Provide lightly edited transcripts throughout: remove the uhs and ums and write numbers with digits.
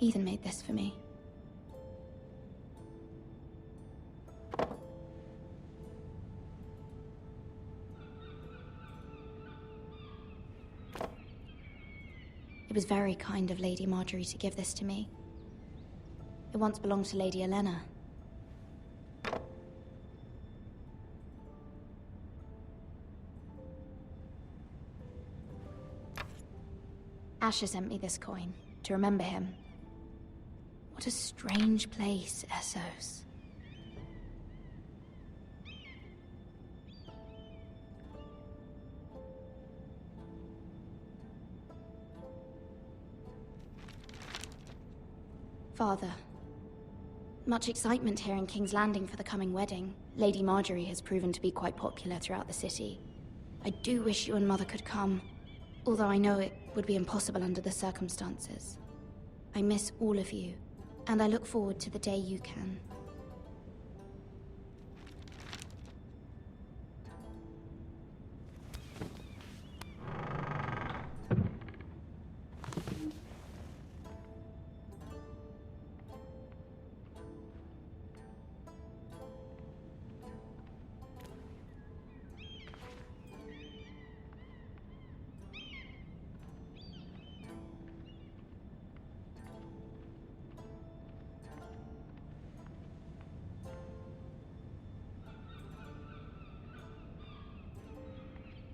Ethan made this for me. It was very kind of Lady Marjorie to give this to me. It once belonged to Lady Elena. Asher sent me this coin to remember him. What a strange place, Essos. Father, much excitement here in King's Landing for the coming wedding. Lady Marjorie has proven to be quite popular throughout the city. I do wish you and Mother could come, although I know it would be impossible under the circumstances. I miss all of you, and I look forward to the day you can.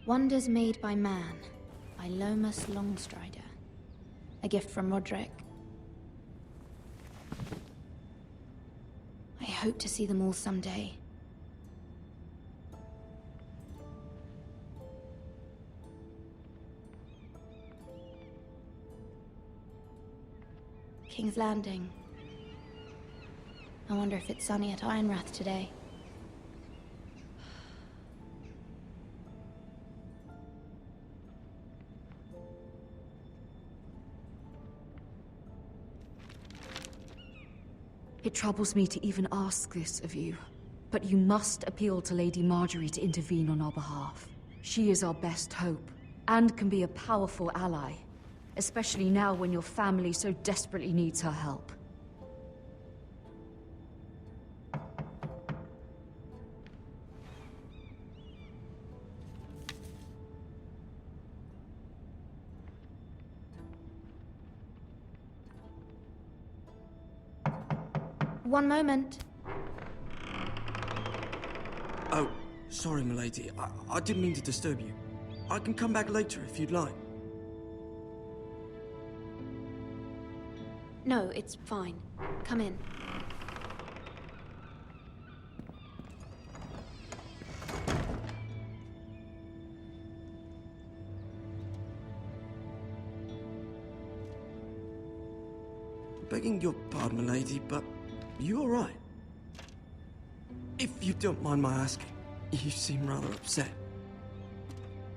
Wonders Made by Man, by Lomas Longstrider. A gift from Roderick. I hope to see them all someday. King's Landing. I wonder if it's sunny at Ironrath today. It troubles me to even ask this of you, but you must appeal to Lady Marjorie to intervene on our behalf. She is our best hope, and can be a powerful ally, especially now when your family so desperately needs her help. One moment. Oh, sorry, milady. I didn't mean to disturb you. I can come back later if you'd like. No, it's fine. Come in. Begging your pardon, milady, but you all right? If you don't mind my asking, you seem rather upset.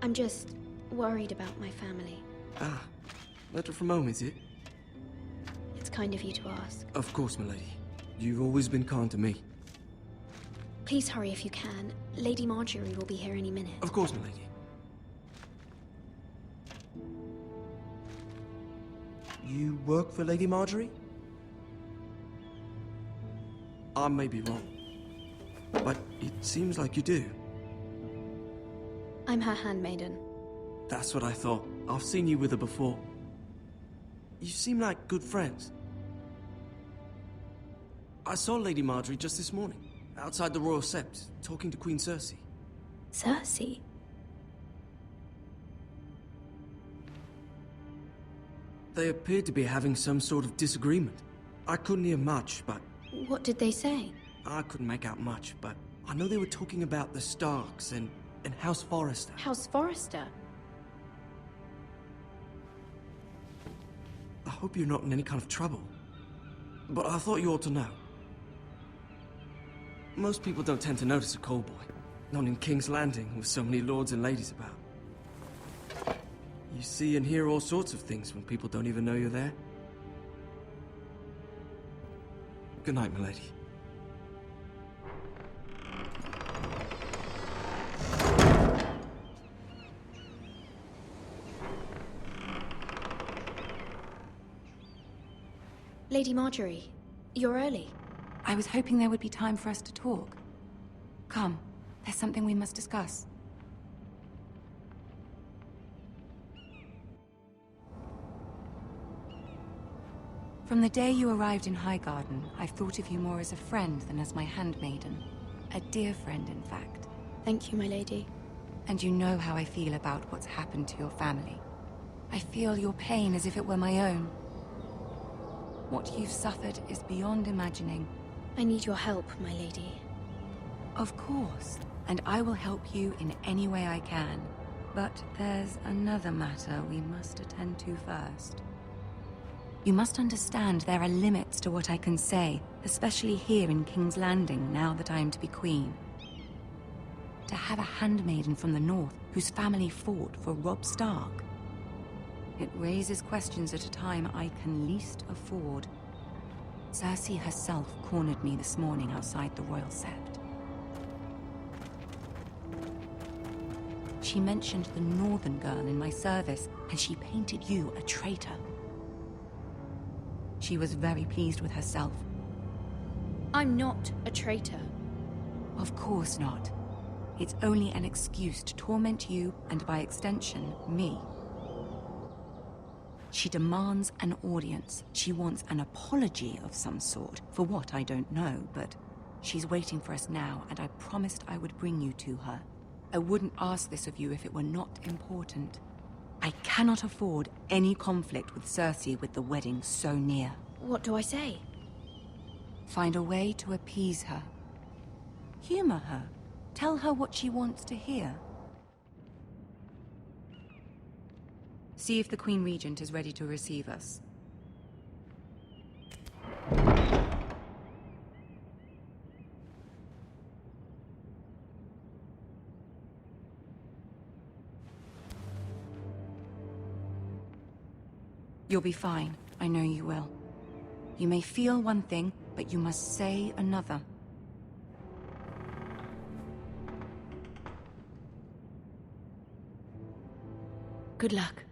I'm just worried about my family. Ah, letter from home, is it? It's kind of you to ask. Of course, milady. You've always been kind to me. Please hurry if you can. Lady Marjorie will be here any minute. Of course, milady. You work for Lady Marjorie? I may be wrong, but it seems like you do. I'm her handmaiden. That's what I thought. I've seen you with her before. You seem like good friends. I saw Lady Marjorie just this morning, outside the Royal Sept, talking to Queen Cersei. Cersei? They appeared to be having some sort of disagreement. I couldn't hear much, but... What did they say? I couldn't make out much, but I know they were talking about the Starks and House Forrester. House Forrester? I hope you're not in any kind of trouble, but I thought you ought to know. Most people don't tend to notice a callboy, not in King's Landing with so many lords and ladies about. You see and hear all sorts of things when people don't even know you're there. Good night, milady. Lady Marjorie, you're early. I was hoping there would be time for us to talk. Come, there's something we must discuss. From the day you arrived in Highgarden, I've thought of you more as a friend than as my handmaiden. A dear friend, in fact. Thank you, my lady. And you know how I feel about what's happened to your family. I feel your pain as if it were my own. What you've suffered is beyond imagining. I need your help, my lady. Of course, and I will help you in any way I can. But there's another matter we must attend to first. You must understand there are limits to what I can say, especially here in King's Landing, now that I am to be queen. To have a handmaiden from the north whose family fought for Robb Stark. It raises questions at a time I can least afford. Cersei herself cornered me this morning outside the Royal Sept. She mentioned the northern girl in my service, and she painted you a traitor. She was very pleased with herself. I'm not a traitor. Of course not. It's only an excuse to torment you, and by extension, me. She demands an audience. She wants an apology of some sort, for what I don't know, but she's waiting for us now, and I promised I would bring you to her. I wouldn't ask this of you if it were not important. I cannot afford any conflict with Cersei with the wedding so near. What do I say? Find a way to appease her. Humor her. Tell her what she wants to hear. See if the Queen Regent is ready to receive us. You'll be fine. I know you will. You may feel one thing, but you must say another. Good luck.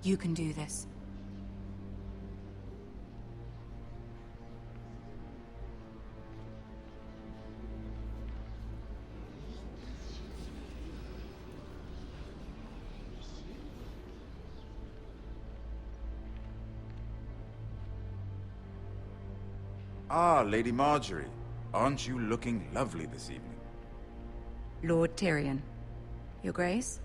You can do this. Ah, Lady Marjorie. Aren't you looking lovely this evening? Lord Tyrion. Your Grace?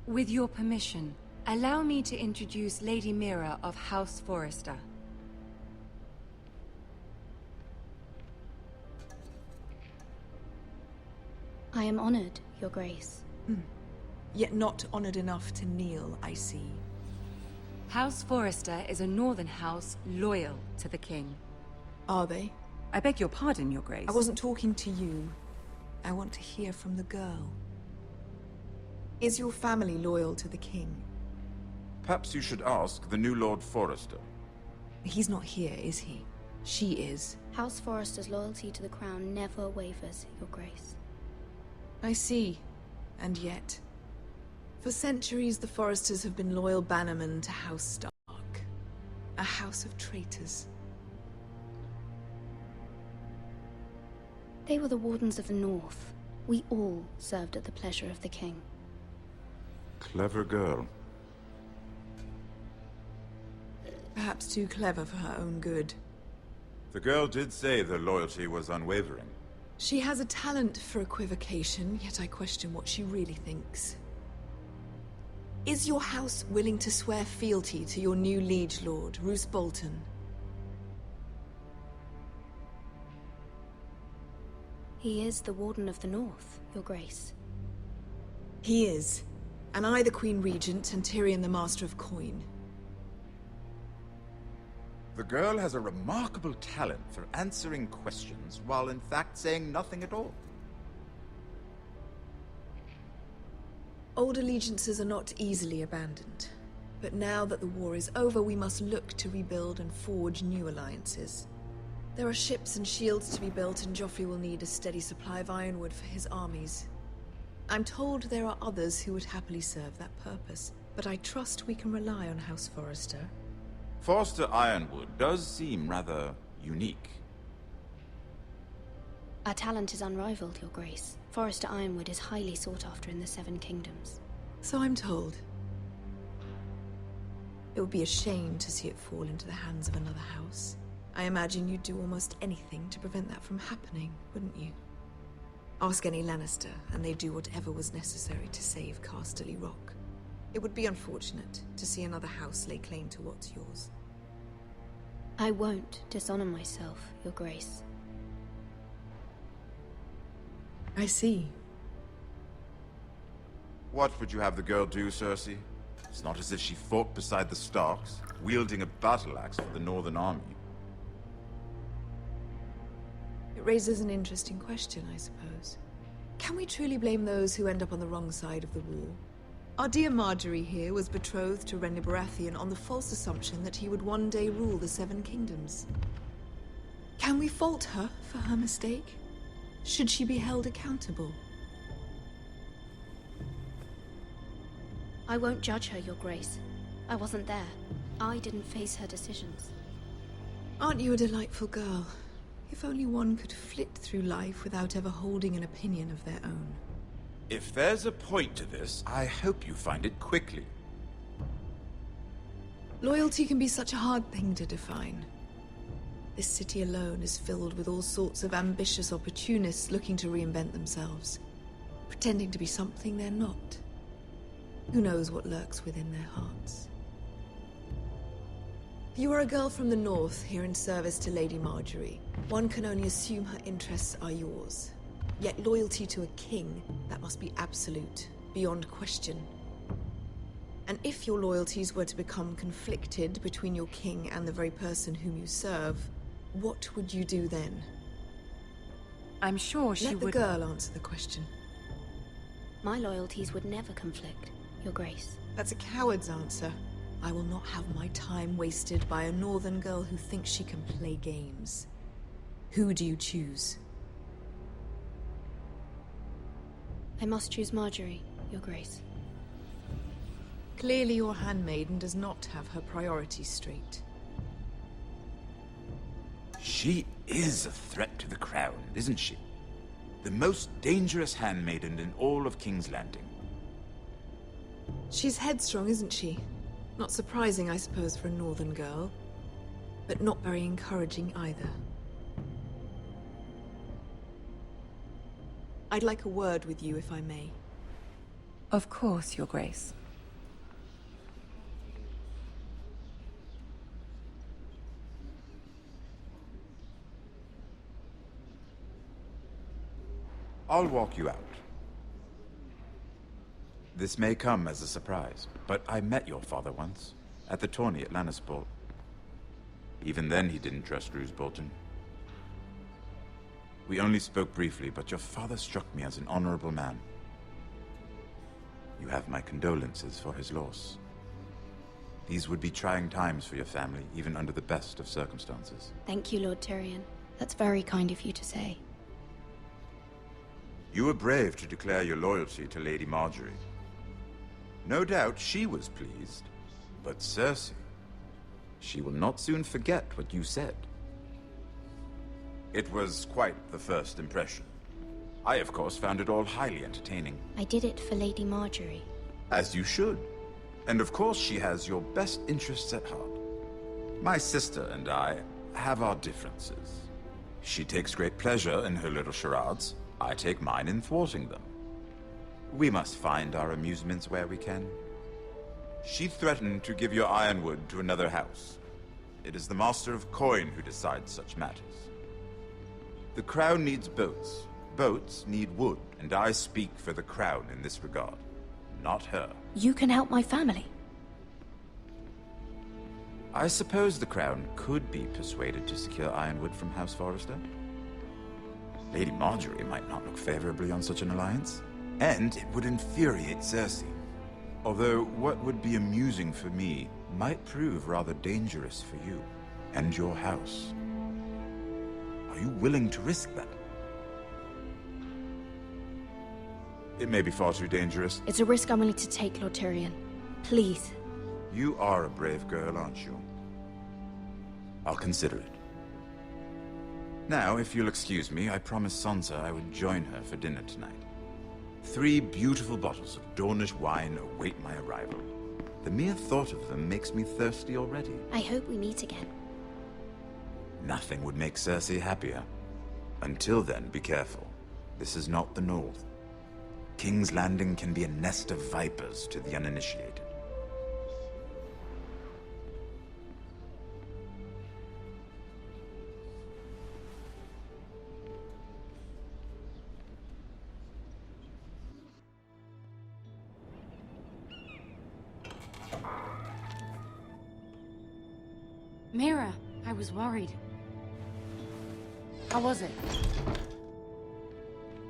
With your permission, allow me to introduce Lady Mira of House Forrester. I am honored, Your Grace. Yet not honored enough to kneel, I see. House Forrester is a northern house loyal to the king. Are they? I beg your pardon, Your Grace. I wasn't talking to you. I want to hear from the girl. Is your family loyal to the king? Perhaps you should ask the new Lord Forrester. He's not here, is he? She is. House Forrester's loyalty to the crown never wavers, Your Grace. I see. And yet... For centuries, the Forresters have been loyal bannermen to House Stark. A house of traitors. They were the Wardens of the North. We all served at the pleasure of the king. Clever girl. Perhaps too clever for her own good. The girl did say their loyalty was unwavering. She has a talent for equivocation, yet I question what she really thinks. Is your house willing to swear fealty to your new liege lord, Roose Bolton? He is the Warden of the North, Your Grace. He is. And I the Queen Regent, and Tyrion the Master of Coin. The girl has a remarkable talent for answering questions while in fact saying nothing at all. Old allegiances are not easily abandoned. But now that the war is over, we must look to rebuild and forge new alliances. There are ships and shields to be built, and Joffrey will need a steady supply of ironwood for his armies. I'm told there are others who would happily serve that purpose, but I trust we can rely on House Forrester. Forrester Ironwood does seem rather unique. Our talent is unrivaled, Your Grace. Forrester Ironwood is highly sought after in the Seven Kingdoms. So I'm told. It would be a shame to see it fall into the hands of another house. I imagine you'd do almost anything to prevent that from happening, wouldn't you? Ask any Lannister, and they'd do whatever was necessary to save Casterly Rock. It would be unfortunate to see another house lay claim to what's yours. I won't dishonor myself, Your Grace. I see. What would you have the girl do, Cersei? It's not as if she fought beside the Starks, wielding a battle axe for the Northern Army. It raises an interesting question, I suppose. Can we truly blame those who end up on the wrong side of the war? Our dear Marjorie here was betrothed to Renly Baratheon on the false assumption that he would one day rule the Seven Kingdoms. Can we fault her for her mistake? Should she be held accountable? I won't judge her, Your Grace. I wasn't there. I didn't face her decisions. Aren't you a delightful girl? If only one could flit through life without ever holding an opinion of their own. If there's a point to this, I hope you find it quickly. Loyalty can be such a hard thing to define. This city alone is filled with all sorts of ambitious opportunists looking to reinvent themselves, pretending to be something they're not. Who knows what lurks within their hearts? You are a girl from the north, here in service to Lady Marjorie. One can only assume her interests are yours. Yet loyalty to a king, that must be absolute, beyond question. And if your loyalties were to become conflicted between your king and the very person whom you serve, what would you do then? I'm sure she would... Let the girl answer the question. My loyalties would never conflict, Your Grace. That's a coward's answer. I will not have my time wasted by a northern girl who thinks she can play games. Who do you choose? I must choose Marjorie, Your Grace. Clearly your handmaiden does not have her priorities straight. She is a threat to the crown, isn't she? The most dangerous handmaiden in all of King's Landing. She's headstrong, isn't she? Not surprising, I suppose, for a northern girl. But not very encouraging either. I'd like a word with you, if I may. Of course, Your Grace. I'll walk you out. This may come as a surprise, but I met your father once, at the tourney at Lannisport. Even then he didn't trust Roose Bolton. We only spoke briefly, but your father struck me as an honorable man. You have my condolences for his loss. These would be trying times for your family, even under the best of circumstances. Thank you, Lord Tyrion. That's very kind of you to say. You were brave to declare your loyalty to Lady Marjorie. No doubt she was pleased, but Cersei, she will not soon forget what you said. It was quite the first impression. I, of course, found it all highly entertaining. I did it for Lady Marjorie. As you should. And of course she has your best interests at heart. My sister and I have our differences. She takes great pleasure in her little charades. I take mine in thwarting them. We must find our amusements where we can. She threatened to give your ironwood to another house. It is the Master of Coin who decides such matters. The Crown needs boats. Boats need wood, and I speak for the Crown in this regard, not her. You can help my family. I suppose the Crown could be persuaded to secure ironwood from House Forrester. Lady Marjorie might not look favorably on such an alliance. And it would infuriate Cersei. Although what would be amusing for me might prove rather dangerous for you and your house. Are you willing to risk that? It may be far too dangerous. It's a risk I'm willing to take, Lord Tyrion. Please. You are a brave girl, aren't you? I'll consider it. Now, if you'll excuse me, I promised Sansa I would join her for dinner tonight. 3 beautiful bottles of Dornish wine await my arrival. The mere thought of them makes me thirsty already. I hope we meet again. Nothing would make Cersei happier. Until then, be careful. This is not the North. King's Landing can be a nest of vipers to the uninitiated. Mira, I was worried. How was it?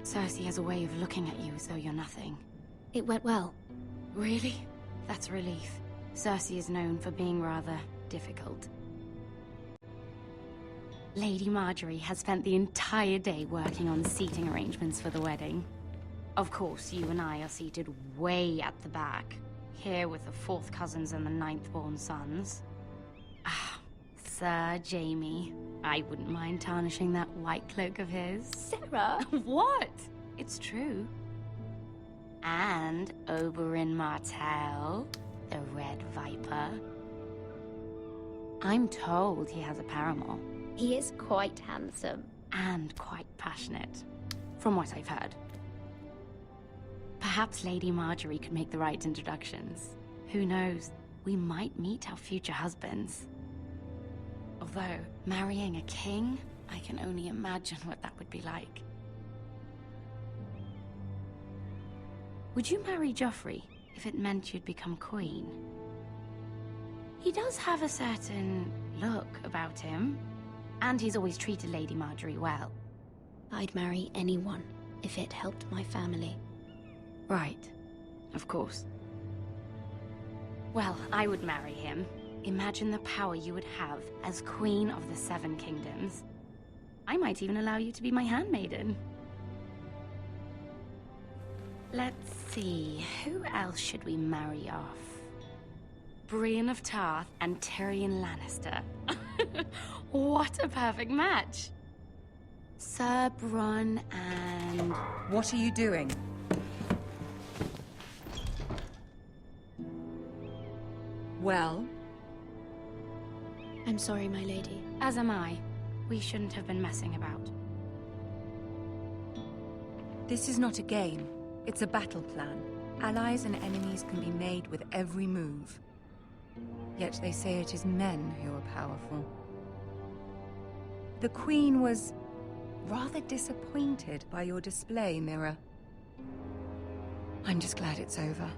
Cersei has a way of looking at you as though you're nothing. It went well. Really? That's a relief. Cersei is known for being rather difficult. Lady Marjorie has spent the entire day working on seating arrangements for the wedding. Of course, you and I are seated way at the back, here with the 4th cousins and the 9th-born sons. Ah, Sir Jaime. I wouldn't mind tarnishing that white cloak of his. Sarah! What? It's true. And Oberyn Martell, the Red Viper. I'm told he has a paramour. He is quite handsome. And quite passionate, from what I've heard. Perhaps Lady Marjorie could make the right introductions. Who knows? We might meet our future husbands. Although, marrying a king, I can only imagine what that would be like. Would you marry Joffrey if it meant you'd become queen? He does have a certain look about him, and he's always treated Lady Marjorie well. I'd marry anyone if it helped my family. Right. Of course. Well, I would marry him. Imagine the power you would have as Queen of the 7 Kingdoms. I might even allow you to be my handmaiden. Let's see, who else should we marry off? Brienne of Tarth and Tyrion Lannister. What a perfect match! Sir Bronn and... What are you doing? Well? I'm sorry, my lady. As am I. We shouldn't have been messing about. This is not a game. It's a battle plan. Allies and enemies can be made with every move. Yet they say it is men who are powerful. The Queen was rather disappointed by your display, Mira. I'm just glad it's over.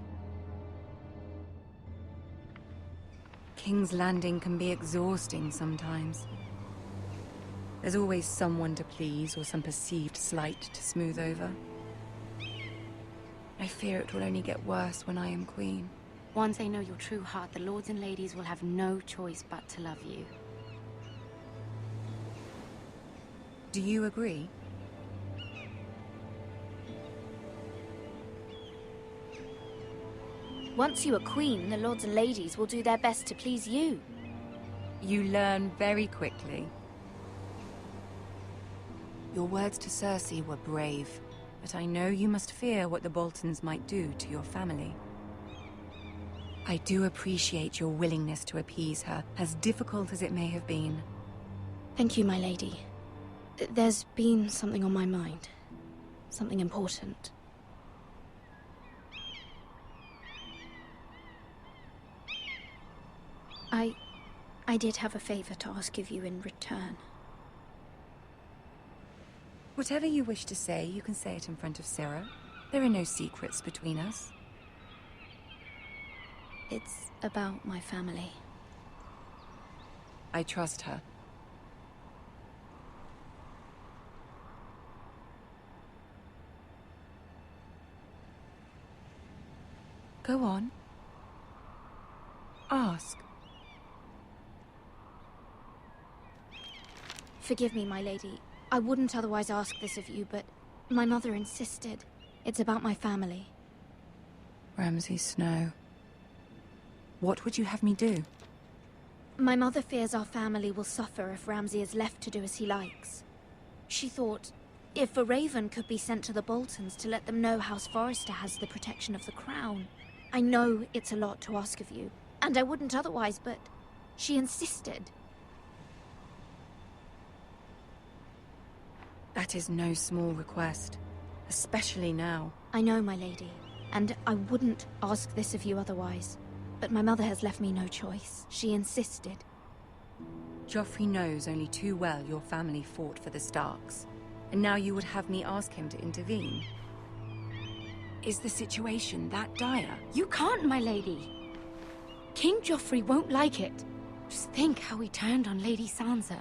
King's Landing can be exhausting sometimes. There's always someone to please or some perceived slight to smooth over. I fear it will only get worse when I am queen. Once they know your true heart, the lords and ladies will have no choice but to love you. Do you agree? Once you are queen, the lords and ladies will do their best to please you. You learn very quickly. Your words to Cersei were brave, but I know you must fear what the Boltons might do to your family. I do appreciate your willingness to appease her, as difficult as it may have been. Thank you, my lady. There's been something on my mind. Something important. I did have a favor to ask of you in return. Whatever you wish to say, you can say it in front of Sarah. There are no secrets between us. It's about my family. I trust her. Go on. Ask. Forgive me, my lady. I wouldn't otherwise ask this of you, but my mother insisted. It's about my family. Ramsay Snow. What would you have me do? My mother fears our family will suffer if Ramsay is left to do as he likes. She thought, if a raven could be sent to the Boltons to let them know House Forrester has the protection of the crown. I know it's a lot to ask of you, and I wouldn't otherwise, but she insisted. That is no small request, especially now. I know, my lady, and I wouldn't ask this of you otherwise. But my mother has left me no choice. She insisted. Joffrey knows only too well your family fought for the Starks, and now you would have me ask him to intervene. Is the situation that dire? You can't, my lady. King Joffrey won't like it. Just think how he turned on Lady Sansa.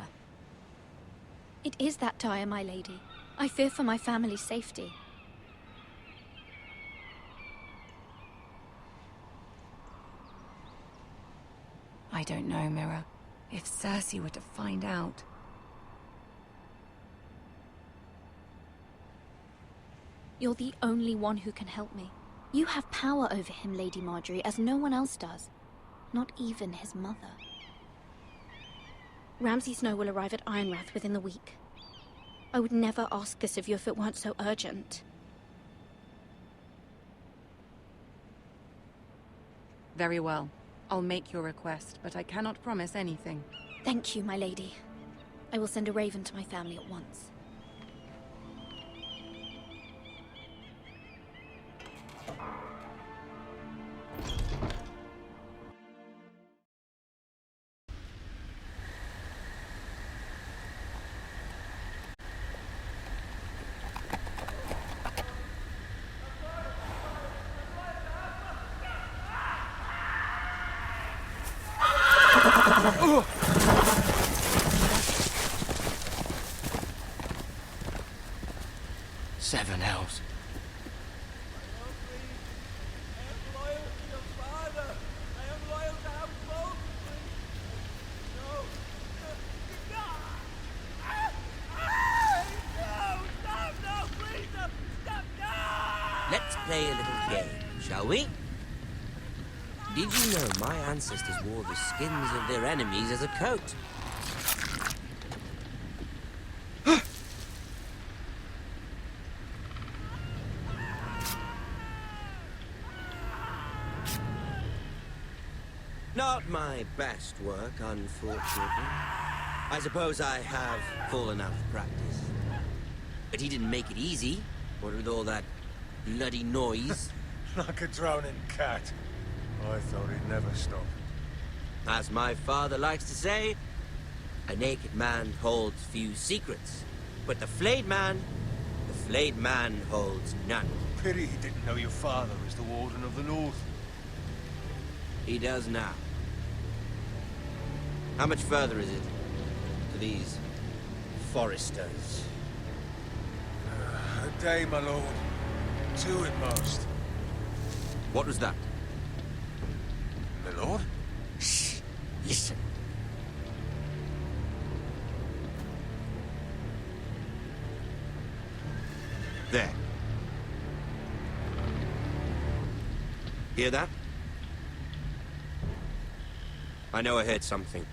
It is that dire, my lady. I fear for my family's safety. I don't know, Mira. If Cersei were to find out... You're the only one who can help me. You have power over him, Lady Marjorie, as no one else does. Not even his mother. Ramsay Snow will arrive at Ironrath within the week. I would never ask this of you if it weren't so urgent. Very well. I'll make your request, but I cannot promise anything. Thank you, my lady. I will send a raven to my family at once. Seven hells. Let's play a little game, shall we? Did you know my ancestors wore the skins of their enemies as a coat? Not my best work, unfortunately. I suppose I have fallen out of practice. But he didn't make it easy, what with all that bloody noise. Like a drowning cat. I thought he'd never stop. As my father likes to say, a naked man holds few secrets. But the flayed man holds none. Pity he didn't know your father was the Warden of the North. He does now. How much further is it to these Forresters? A day, my lord. 2 at most. What was that? My lord? Shh! Listen. There. Hear that? I know I heard something.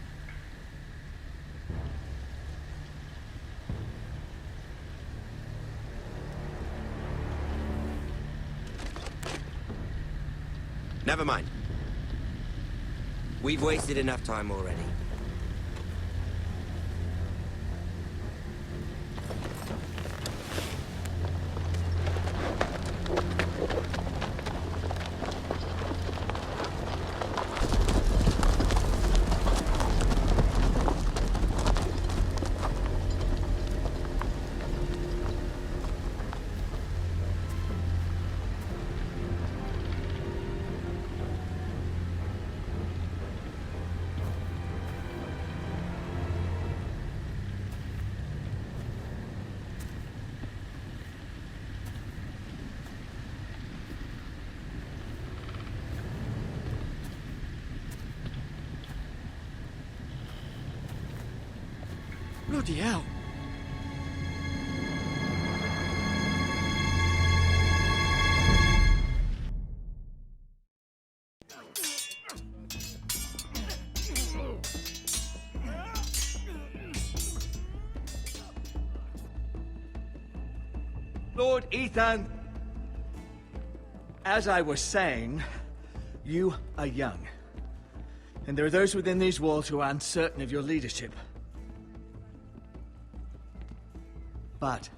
Never mind. We've wasted enough time already. Bloody hell. Lord Ethan, as I was saying, you are young. And there are those within these walls who are uncertain of your leadership. But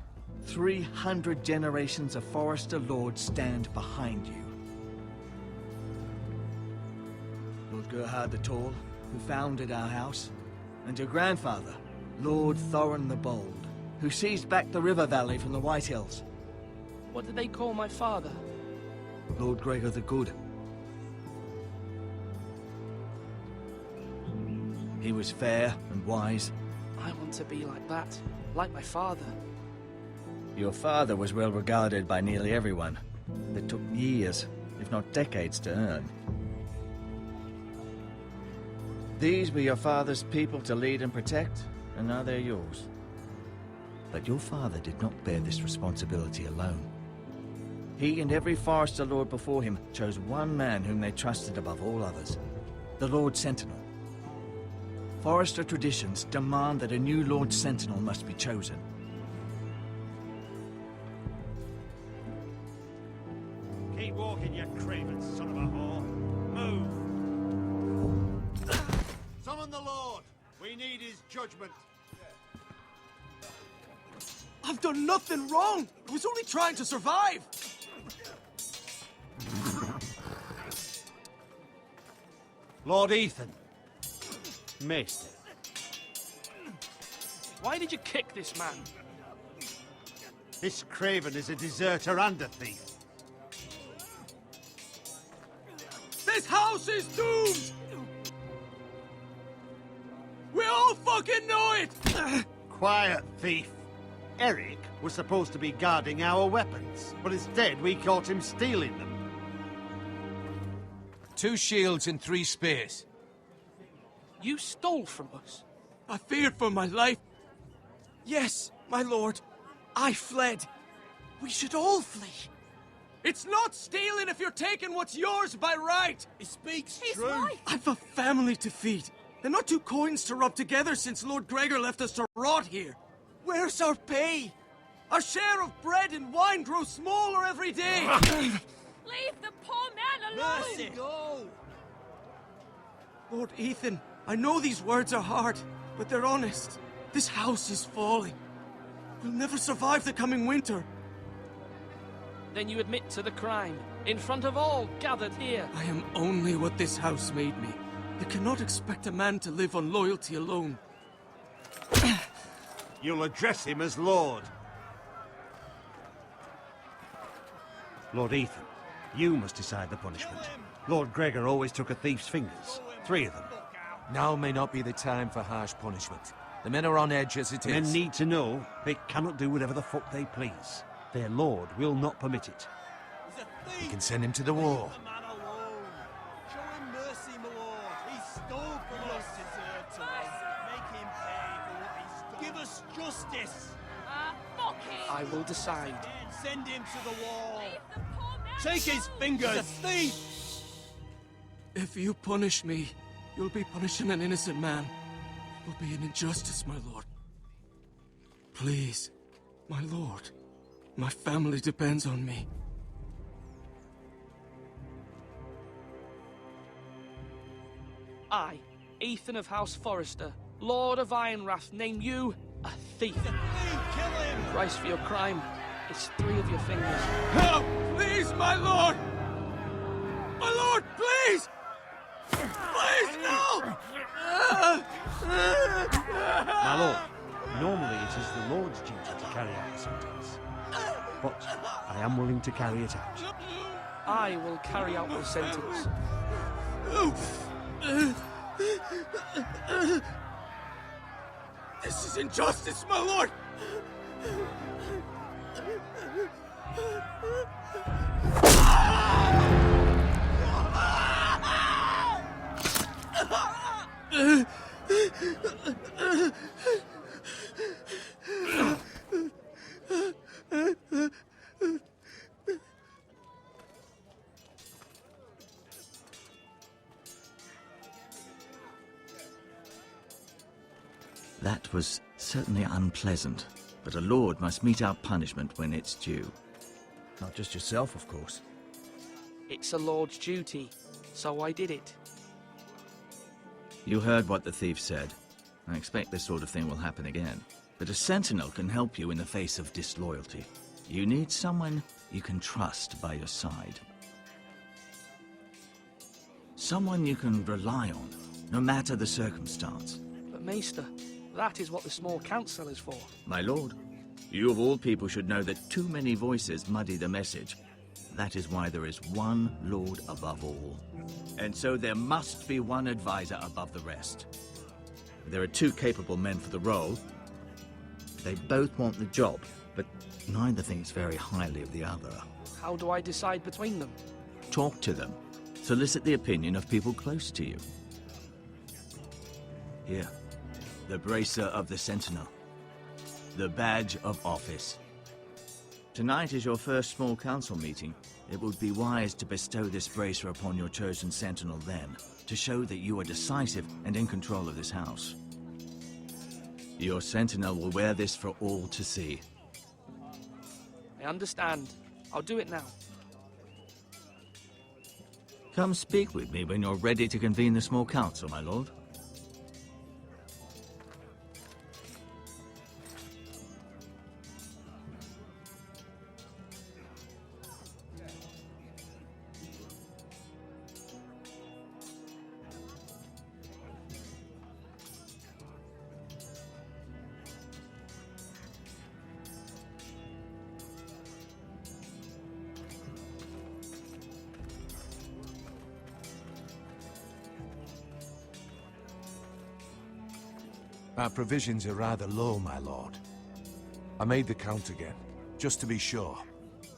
300 generations of Forrester lords stand behind you. Lord Gerhard the Tall, who founded our house, and your grandfather, Lord Thorin the Bold, who seized back the river valley from the White Hills. What did they call my father? Lord Gregor the Good. He was fair and wise. I want to be like that, like my father. Your father was well regarded by nearly everyone. It took years, if not decades, to earn. These were your father's people to lead and protect, and now they're yours. But your father did not bear this responsibility alone. He and every Forrester Lord before him chose one man whom they trusted above all others, the Lord Sentinel. Forrester traditions demand that a new Lord Sentinel must be chosen. Keep walking, you craven son of a whore. Move! Summon the Lord! We need his judgment. I've done nothing wrong! I was only trying to survive! Lord Ethan. Maester. Why did you kick this man? This craven is a deserter and a thief. This house is doomed! We all fucking know it! Quiet, thief. Eric was supposed to be guarding our weapons, but instead we caught him stealing them. 2 shields and 3 spears. You stole from us. I feared for my life. Yes, my lord. I fled. We should all flee. It's not stealing if you're taking what's yours by right. He speaks He's true. right. I've a family to feed. And not 2 coins to rub together since Lord Gregor left us to rot here. Where's our pay? Our share of bread and wine grows smaller every day. Leave the poor man alone! Mercy. Go. Lord Ethan, I know these words are hard, but they're honest. This house is falling. We'll never survive the coming winter. Then you admit to the crime, in front of all gathered here. I am only what this house made me. You cannot expect a man to live on loyalty alone. You'll address him as Lord. Lord Ethan, you must decide the punishment. Lord Gregor always took a thief's fingers. 3 of them. Now may not be the time for harsh punishment. The men are on edge as it is. Men need to know they cannot do whatever the fuck they please. Their lord will not permit it. We can send him to the war. I will decide. Send him to the wall. Leave the poor man Take his fingers. He's a thief. If you punish me, you'll be punishing an innocent man. It will be an injustice, my lord. Please, my lord. My family depends on me. I, Ethan of House Forrester, Lord of Ironwrath, name you a thief. Kill him. The price for your crime is 3 of your fingers. Help! Please, my lord! My lord, please! Please, no! My lord, normally it is the Lord's duty to carry out the sentence. But I am willing to carry it out. I will carry out the sentence. This is injustice, my lord! That was certainly unpleasant, but a lord must mete out punishment when it's due. Not just yourself, of course. It's a lord's duty, so I did it. You heard what the thief said. I expect this sort of thing will happen again. But a sentinel can help you in the face of disloyalty. You need someone you can trust by your side. Someone you can rely on, no matter the circumstance. But Maester, that is what the small council is for. My lord, you of all people should know that too many voices muddy the message. That is why there is one lord above all. And so there must be one advisor above the rest. There are two capable men for the role. They both want the job, but neither thinks very highly of the other. How do I decide between them? Talk to them. Solicit the opinion of people close to you. Here, the bracer of the sentinel. The badge of office. Tonight is your first small council meeting. It would be wise to bestow this bracer upon your chosen sentinel then, to show that you are decisive and in control of this house. Your sentinel will wear this for all to see. I understand. I'll do it now. Come speak with me when you're ready to convene the small council, my lord. Our provisions are rather low, my lord. I made the count again, just to be sure.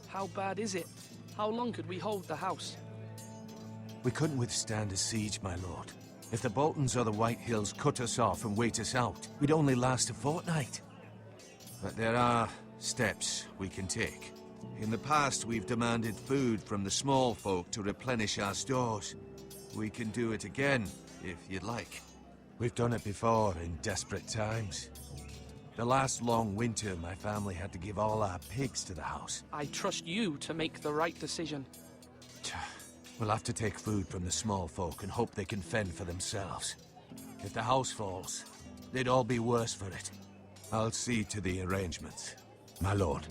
How bad is it? How long could we hold the house? We couldn't withstand a siege, my lord. If the Boltons or the White Hills cut us off and wait us out, we'd only last a fortnight. But there are steps we can take. In the past, we've demanded food from the small folk to replenish our stores. We can do it again, if you'd like. We've done it before in desperate times. The last long winter, my family had to give all our pigs to the house. I trust you to make the right decision. We'll have to take food from the small folk and hope they can fend for themselves. If the house falls, they'd all be worse for it. I'll see to the arrangements, my lord.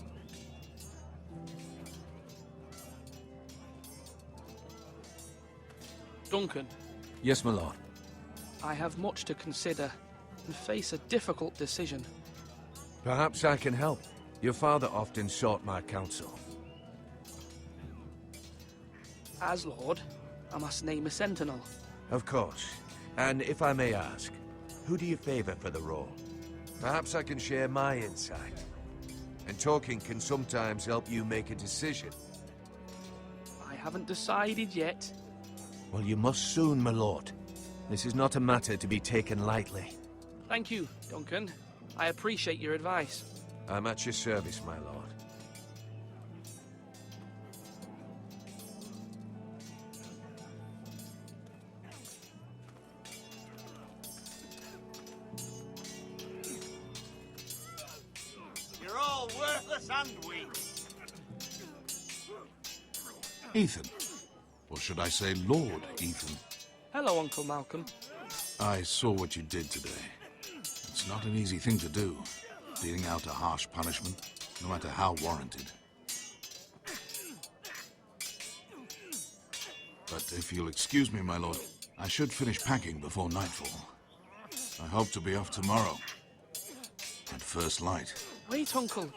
Duncan. Yes, my lord. I have much to consider and face a difficult decision. Perhaps I can help. Your father often sought my counsel. As Lord, I must name a sentinel. Of course. And if I may ask, who do you favor for the role? Perhaps I can share my insight. And talking can sometimes help you make a decision. I haven't decided yet. Well, you must soon, my lord. This is not a matter to be taken lightly. Thank you, Duncan. I appreciate your advice. I'm at your service, my lord. You're all worthless and weak. Ethan. Or should I say Lord Ethan? Hello, Uncle Malcolm. I saw what you did today. It's not an easy thing to do, dealing out a harsh punishment, no matter how warranted. But if you'll excuse me, my lord, I should finish packing before nightfall. I hope to be off tomorrow, at first light. Wait, Uncle.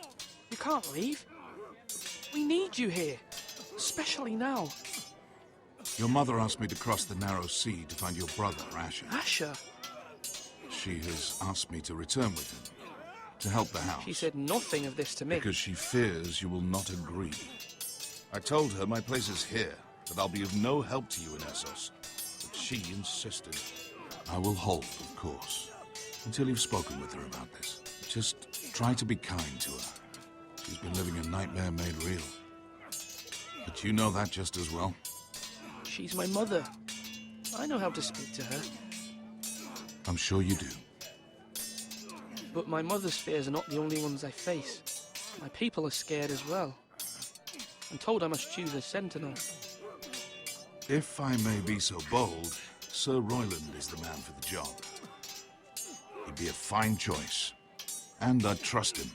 You can't leave. We need you here, especially now. Your mother asked me to cross the narrow sea to find your brother, Asher. Asher? She has asked me to return with him, to help the house. She said nothing of this to me. Because she fears you will not agree. I told her my place is here, that I'll be of no help to you in Essos. But she insisted. I will hold, of course, until you've spoken with her about this. Just try to be kind to her. She's been living a nightmare made real. But you know that just as well. She's my mother. I know how to speak to her. I'm sure you do. But my mother's fears are not the only ones I face. My people are scared as well. I'm told I must choose a sentinel. If I may be so bold, Sir Royland is the man for the job. He'd be a fine choice. And I'd trust him.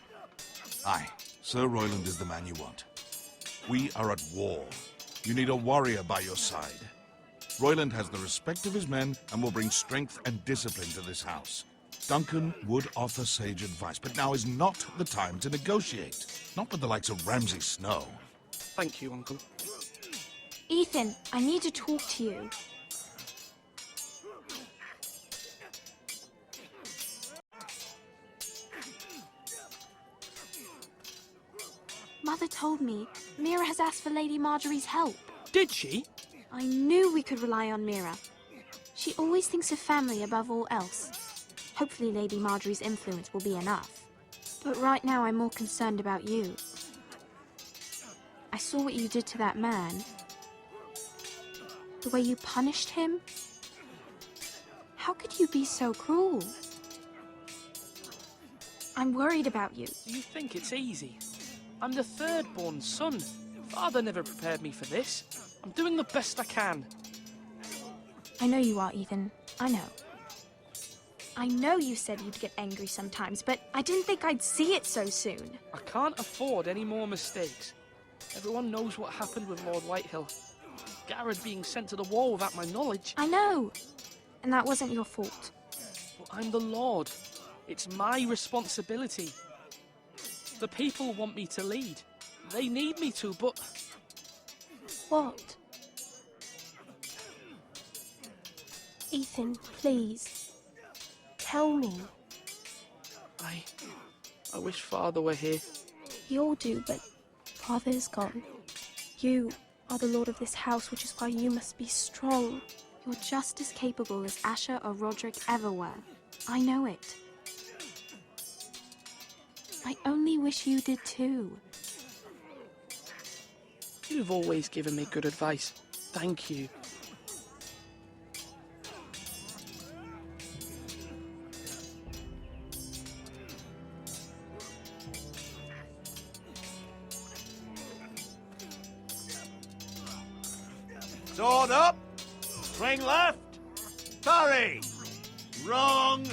Aye, Sir Royland is the man you want. We are at war. You need a warrior by your side. Royland has the respect of his men and will bring strength and discipline to this house. Duncan would offer sage advice, but now is not the time to negotiate. Not with the likes of Ramsay Snow. Thank you, Uncle. Ethan, I need to talk to you. Mother told me Mira has asked for Lady Marjorie's help. Did she? I knew we could rely on Mira. She always thinks of family above all else. Hopefully Lady Marjorie's influence will be enough. But right now I'm more concerned about you. I saw what you did to that man. The way you punished him. How could you be so cruel? I'm worried about you. Do you think it's easy? I'm the third-born son. Father never prepared me for this. I'm doing the best I can. I know you are, Ethan. I know. I know you said you'd get angry sometimes, but I didn't think I'd see it so soon. I can't afford any more mistakes. Everyone knows what happened with Lord Whitehill. Garrett being sent to the war without my knowledge. I know. And that wasn't your fault. But I'm the Lord. It's my responsibility. The people want me to lead. They need me to, but... What? Ethan, please. Tell me. I wish Father were here. You all do, but Father is gone. You are the lord of this house, which is why you must be strong. You're just as capable as Asher or Roderick ever were. I know it. I only wish you did too. You've always given me good advice. Thank you. Sword up! Swing left! Parry! Wrong!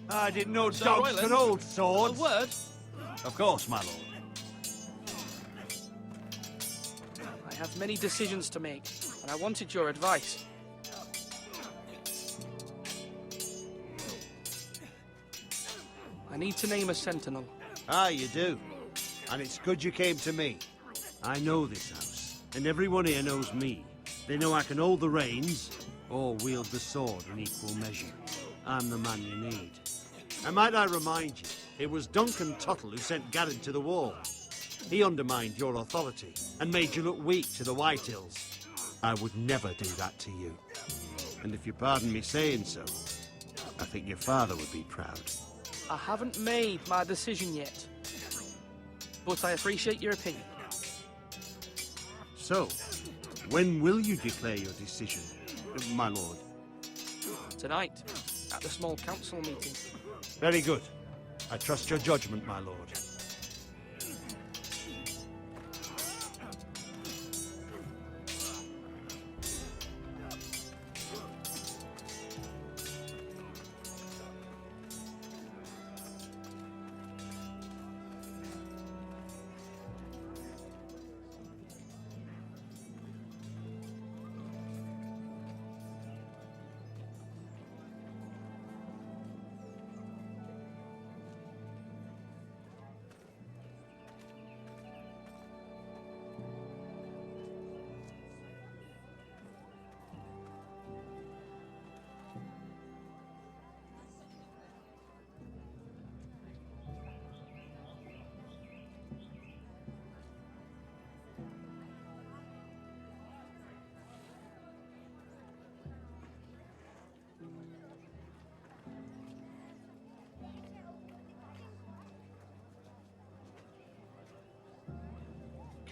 I didn't know Sir dogs Royland, could hold swords. A word? Of course, my lord. I have many decisions to make, and I wanted your advice. I need to name a sentinel. Ah, you do. And it's good you came to me. I know this house, and everyone here knows me. They know I can hold the reins, or wield the sword in equal measure. I'm the man you need. And might I remind you, it was Duncan Tuttle who sent Garrett to the war. He undermined your authority, and made you look weak to the Whitehills. I would never do that to you. And if you pardon me saying so, I think your father would be proud. I haven't made my decision yet, but I appreciate your opinion. So, when will you declare your decision, my lord? Tonight, at the small council meeting. Very good. I trust your judgment, my lord.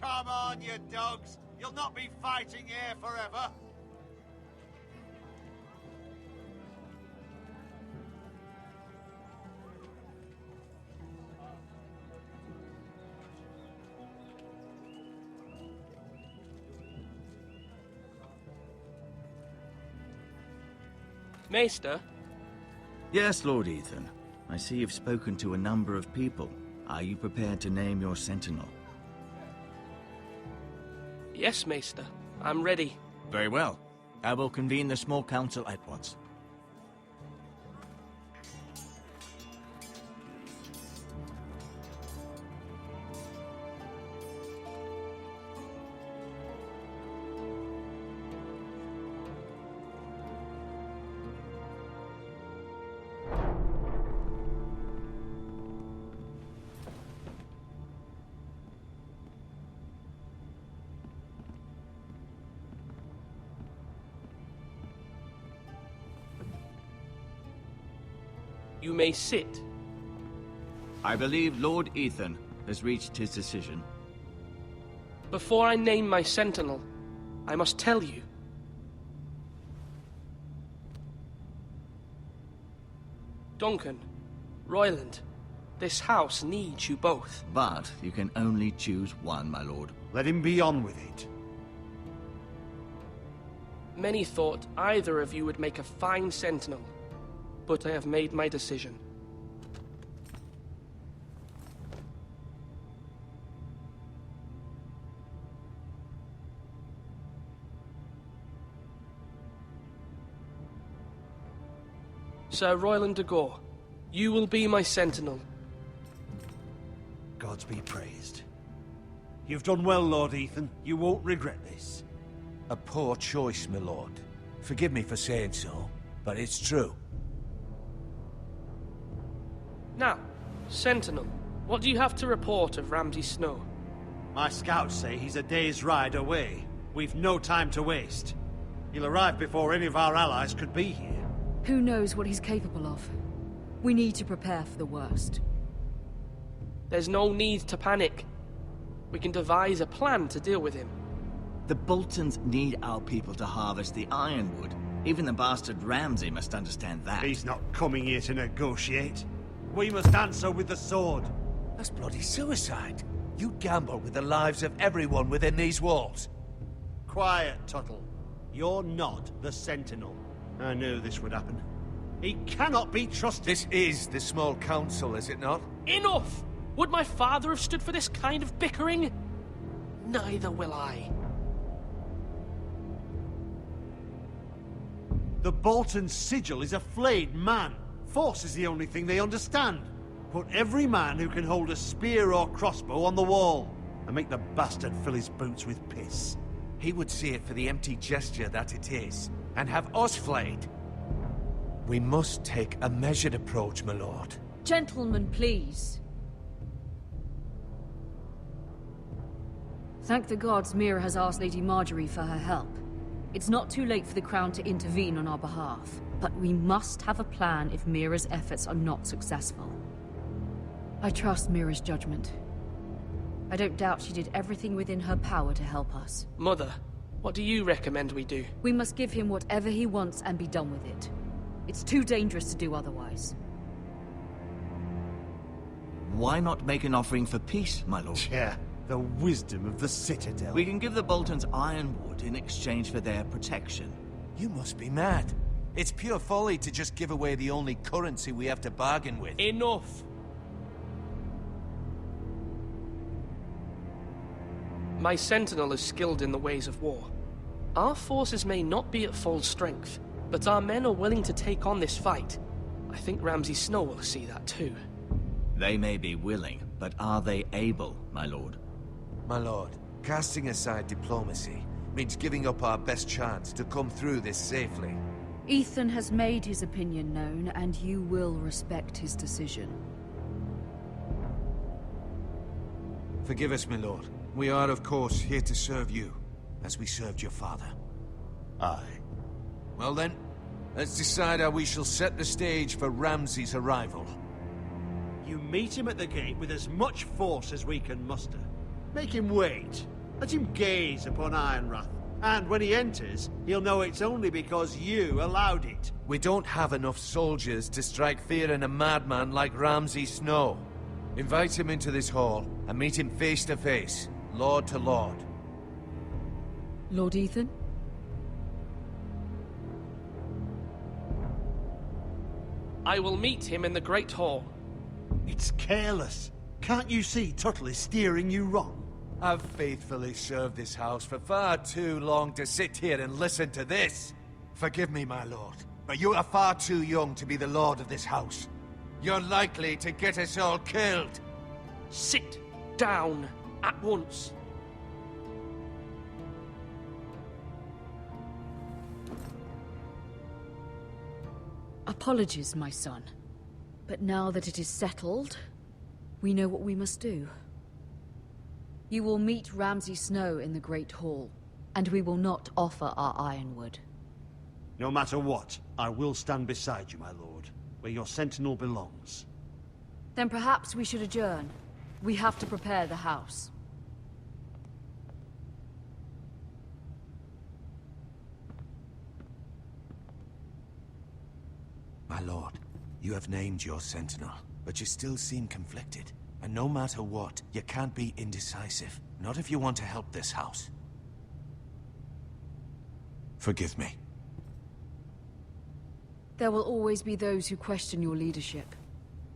Come on, you dogs. You'll not be fighting here forever. Maester? Yes, Lord Ethan. I see you've spoken to a number of people. Are you prepared to name your sentinel? Yes, Maester. I'm ready. Very well. I will convene the small council at once. You may sit. I believe Lord Ethan has reached his decision. Before I name my sentinel, I must tell you. Duncan, Royland, this house needs you both. But you can only choose one, my lord. Let him be on with it. Many thought either of you would make a fine sentinel, but I have made my decision. Sir Royland de Gore, you will be my sentinel. Gods be praised. You've done well, Lord Ethan. You won't regret this. A poor choice, my lord. Forgive me for saying so, but it's true. Now, Sentinel, what do you have to report of Ramsay Snow? My scouts say he's a day's ride away. We've no time to waste. He'll arrive before any of our allies could be here. Who knows what he's capable of? We need to prepare for the worst. There's no need to panic. We can devise a plan to deal with him. The Boltons need our people to harvest the ironwood. Even the bastard Ramsay must understand that. He's not coming here to negotiate. We must answer with the sword. That's bloody suicide. You gamble with the lives of everyone within these walls. Quiet, Tuttle. You're not the Sentinel. I knew this would happen. He cannot be trusted. This is the small council, is it not? Enough! Would my father have stood for this kind of bickering? Neither will I. The Bolton sigil is a flayed man. Force is the only thing they understand. Put every man who can hold a spear or crossbow on the wall, and make the bastard fill his boots with piss. He would see it for the empty gesture that it is, and have us flayed. We must take a measured approach, my lord. Gentlemen, please. Thank the gods Mira has asked Lady Marjorie for her help. It's not too late for the Crown to intervene on our behalf, but we must have a plan if Mira's efforts are not successful. I trust Mira's judgment. I don't doubt she did everything within her power to help us. Mother, what do you recommend we do? We must give him whatever he wants and be done with it. It's too dangerous to do otherwise. Why not make an offering for peace, my lord? Yeah, the wisdom of the Citadel. We can give the Boltons ironwood in exchange for their protection. You must be mad. It's pure folly to just give away the only currency we have to bargain with. Enough! My sentinel is skilled in the ways of war. Our forces may not be at full strength, but our men are willing to take on this fight. I think Ramsay Snow will see that too. They may be willing, but are they able, my lord? My lord, casting aside diplomacy means giving up our best chance to come through this safely. Ethan has made his opinion known, and you will respect his decision. Forgive us, my lord. We are, of course, here to serve you, as we served your father. Aye. Well then, let's decide how we shall set the stage for Ramsay's arrival. You meet him at the gate with as much force as we can muster. Make him wait. Let him gaze upon Ironrath. And when he enters, he'll know it's only because you allowed it. We don't have enough soldiers to strike fear in a madman like Ramsay Snow. Invite him into this hall, and meet him face to face, lord to lord. Lord Ethan? I will meet him in the Great Hall. It's careless. Can't you see Tuttle is steering you wrong? I've faithfully served this house for far too long to sit here and listen to this. Forgive me, my lord, but you are far too young to be the lord of this house. You're likely to get us all killed. Sit down at once. Apologies, my son. But now that it is settled, we know what we must do. You will meet Ramsay Snow in the Great Hall, and we will not offer our ironwood. No matter what, I will stand beside you, my lord, where your sentinel belongs. Then perhaps we should adjourn. We have to prepare the house. My lord, you have named your sentinel, but you still seem conflicted. And no matter what, you can't be indecisive. Not if you want to help this house. Forgive me. There will always be those who question your leadership,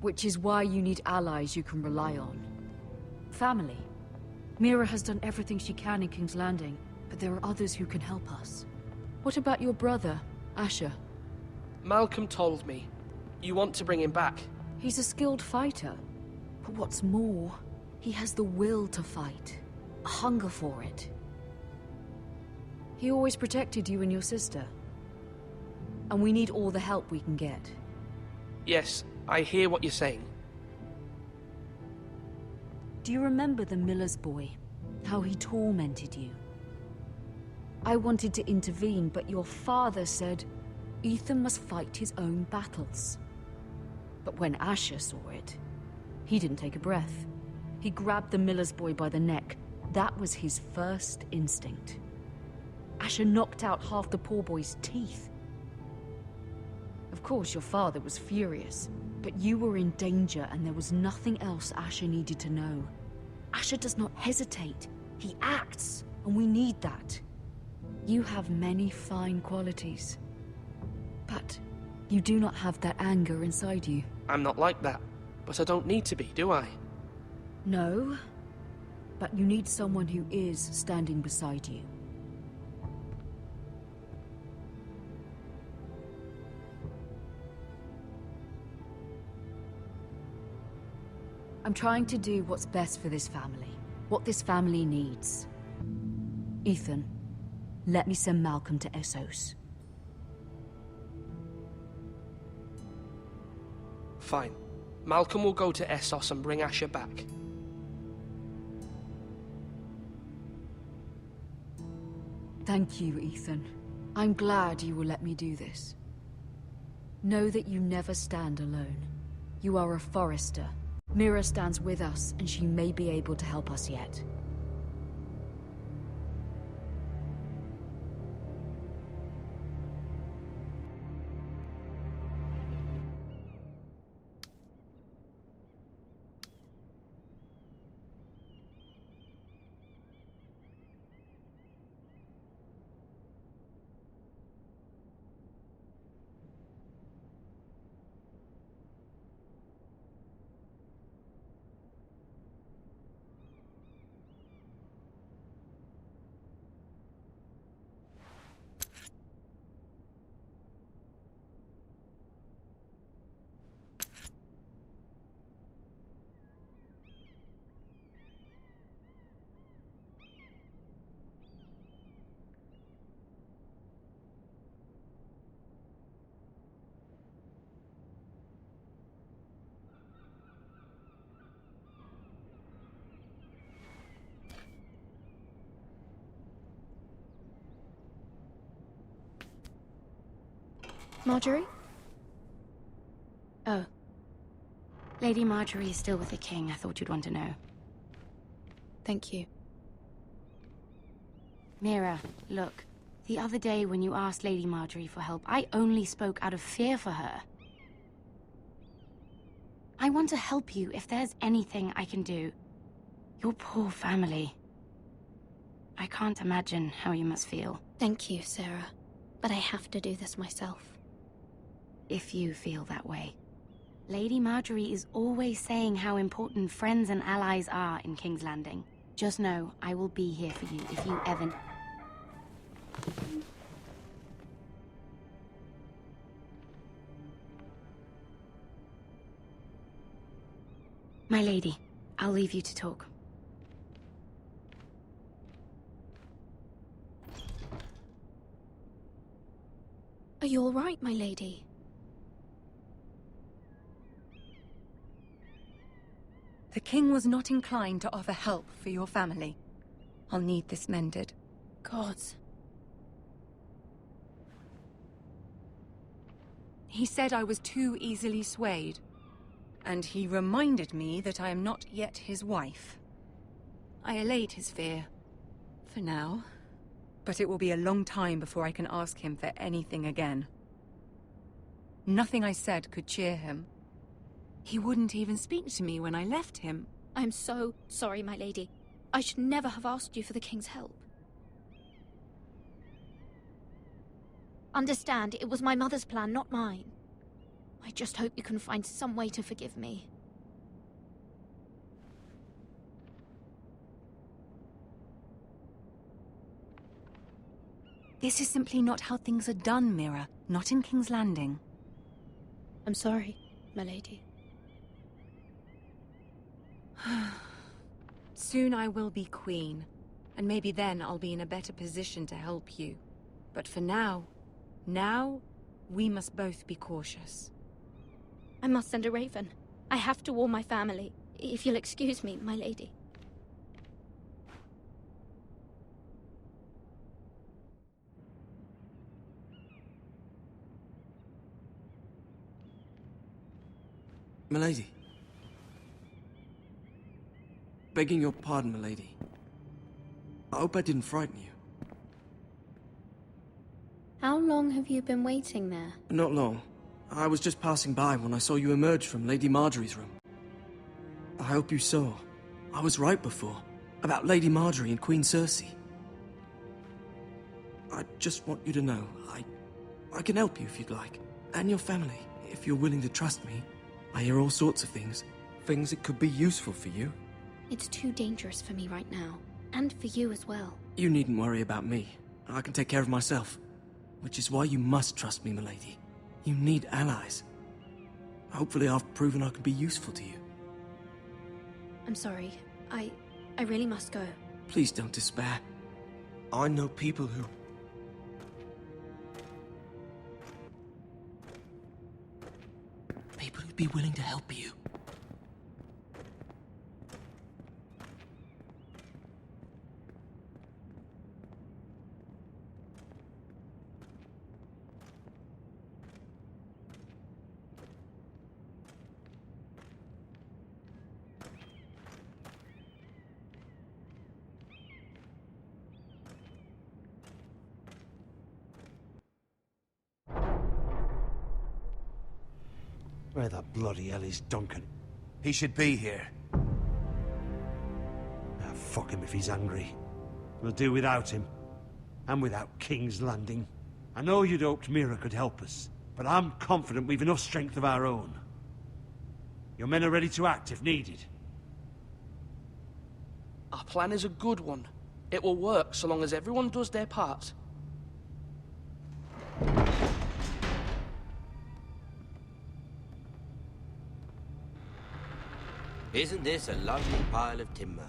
which is why you need allies you can rely on. Family. Mira has done everything she can in King's Landing, but there are others who can help us. What about your brother, Asher? Malcolm told me. You want to bring him back. He's a skilled fighter. But what's more, he has the will to fight. A hunger for it. He always protected you and your sister. And we need all the help we can get. Yes, I hear what you're saying. Do you remember the miller's boy? How he tormented you? I wanted to intervene, but your father said Ethan must fight his own battles. But when Asher saw it, he didn't take a breath. He grabbed the miller's boy by the neck. That was his first instinct. Asher knocked out half the poor boy's teeth. Of course, your father was furious, but you were in danger and there was nothing else Asher needed to know. Asher does not hesitate. He acts, and we need that. You have many fine qualities. But you do not have that anger inside you. I'm not like that, but I don't need to be, do I? No, but you need someone who is standing beside you. I'm trying to do what's best for this family, what this family needs. Ethan, let me send Malcolm to Essos. Fine. Malcolm will go to Essos and bring Asher back. Thank you, Ethan. I'm glad you will let me do this. Know that you never stand alone. You are a Forrester. Mira stands with us, and she may be able to help us yet. Marjorie? Oh. Lady Marjorie is still with the king. I thought you'd want to know. Thank you. Mira, look. The other day when you asked Lady Marjorie for help, I only spoke out of fear for her. I want to help you if there's anything I can do. Your poor family. I can't imagine how you must feel. Thank you, Sarah. But I have to do this myself. If you feel that way. Lady Marjorie is always saying how important friends and allies are in King's Landing. Just know, I will be here for you if you ever... My lady, I'll leave you to talk. Are you all right, my lady? The king was not inclined to offer help for your family. I'll need this mended. Gods. He said I was too easily swayed. And he reminded me that I am not yet his wife. I allayed his fear. For now. But it will be a long time before I can ask him for anything again. Nothing I said could cheer him. He wouldn't even speak to me when I left him. I'm so sorry, my lady. I should never have asked you for the king's help. Understand, it was my mother's plan, not mine. I just hope you can find some way to forgive me. This is simply not how things are done, Mira. Not in King's Landing. I'm sorry, my lady. Soon I will be queen, and maybe then I'll be in a better position to help you. But for now, we must both be cautious. I must send a raven. I have to warn my family. If you'll excuse me, my lady. Milady. Begging your pardon, milady. I hope I didn't frighten you. How long have you been waiting there? Not long. I was just passing by when I saw you emerge from Lady Marjorie's room. I hope you saw. I was right before. About Lady Marjorie and Queen Cersei. I just want you to know, I can help you if you'd like. And your family, if you're willing to trust me. I hear all sorts of things. Things that could be useful for you. It's too dangerous for me right now. And for you as well. You needn't worry about me. I can take care of myself. Which is why you must trust me, milady. You need allies. Hopefully I've proven I can be useful to you. I'm sorry. I really must go. Please don't despair. I know people who... People who'd be willing to help you. Where the bloody hell is Duncan? He should be here. Ah, fuck him if he's angry. We'll do without him. And without King's Landing. I know you'd hoped Mira could help us, but I'm confident we've enough strength of our own. Your men are ready to act if needed. Our plan is a good one. It will work so long as everyone does their part. Isn't this a lovely pile of timber?